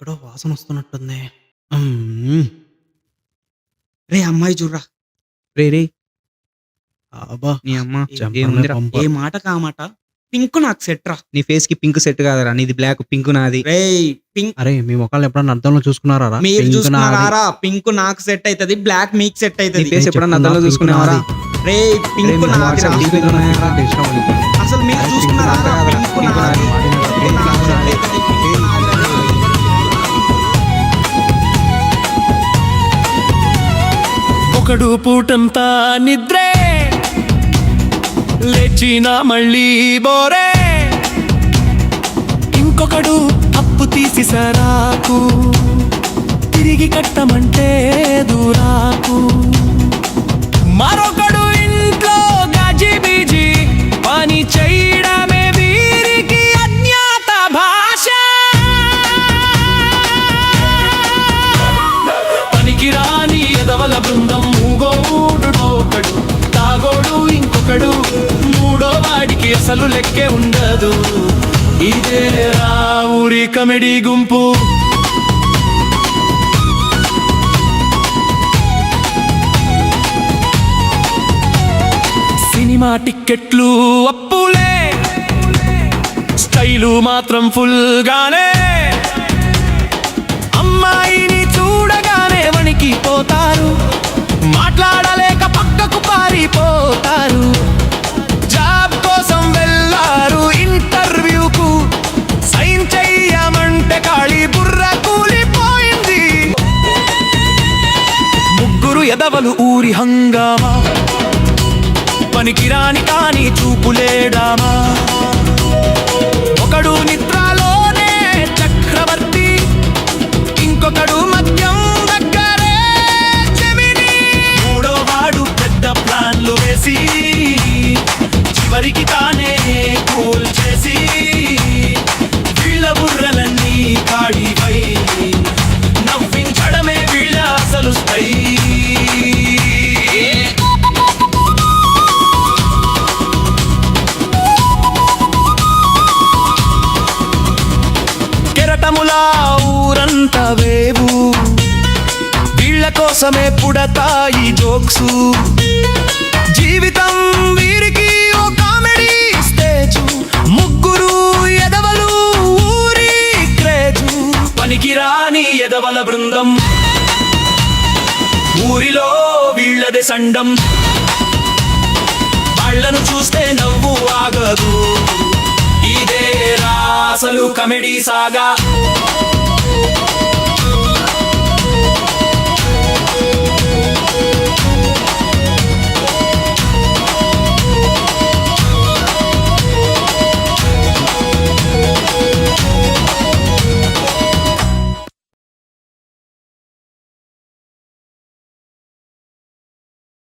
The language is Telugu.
ఎక్కడో వాసనొస్తున్నట్టుంది. హ్మ్. రేయ్! అమ్మాయి చూడురా. రేయ్! అబ్బా! నీ అమ్మ చెంపలే ఏముందిరా? పంప. ఏ మాటకి ఆ మాట. పింక్ నాకు సెట్ రా. నీ ఫేస్‌కి పింక్ సెట్ కాదురా. నీది బ్లాక్, పింక్ నాది. రేయ్! పింక్ అరే మీ మొఖాలు ఎప్పుడన్నా అద్దంలో చూసుకున్నారా? మీరు పింక్ చూసుకున్నారా? పింక్ నాకు సెట్ అయితది. బ్లాక్ మీకు సెట్ నీ అయితది. ఫేస్ ఎప్పుడన్నా అద్దంలో చూసుకున్నావారా? రేయ్! పింక్ నాదిరా. అసలు మీరు చూసుకున్నారా? పింక్ నాది. పింక్ నాకు సెట్ అయితది. పింక్ నాదిరా. ఒకడు పూటంతా నిద్రే లేచిన మళ్ళీ బోరే, ఇంకొకడు అప్పు తీసి సరాకు తిరిగి కట్టమంటే దూరాకు, మరొకడు ఇంట్లో గజిబిజి పని చేయడమే వీరికి అజ్ఞాత భాష. పనికిరాని ఎదవల బృందం మూగోడుడొకడు, తాగోడు ఇంకొకడు, మూడో వాడికి అసలు లెక్కే ఉండదు. ఇదే రా ఊరి కమెడీ గుంపు. సినిమా టిక్కెట్లు అప్పులే, స్టైలు మాత్రం ఫుల్ గానే, అమ్మాయిని చూడగానే వణికిపోతారు, మాట్లాడలేక పక్కకు పారిపోతారు. జాబ్ కోసం వెళ్ళారు ఇంటర్వ్యూకు, సైన్ చెయ్యమంటే ఖాళీ బుర్ర కూలిపోయింది. ముగ్గురు ఎదవలు ఊరి హంగామా, పనికిరాని కానీ చూపులేడామా. ఒకడు నిద్రలోనే చక్రవర్తి, ఇంకొకడు మద్యం దగ్గరే జమిని, మూడో వాడు పెద్ద ప్లాన్లు వేసి చివరికి తానే కూల్ చేసి వీళ్ళ బుర్రలన్నీ కాడిపై నవ్వించడమే వీళ్ళ అసలు స్టైల్. కెరటములా ఊరంతా వేవు, వీళ్ళ కోసమే పుడతాయి జోక్సు. జీవితం వీరికి ఓ కామెడీ స్టేజు, ముగ్గురు ఎదవలు ఊరి క్రేజు. పనికిరాని ఎదవల బృందం, ఊరిలో వీళ్ళదే సండం. వాళ్ళను చూస్తే నవ్వు ఆగదు. ఇదే రా అసలు కమెడీ సాగా.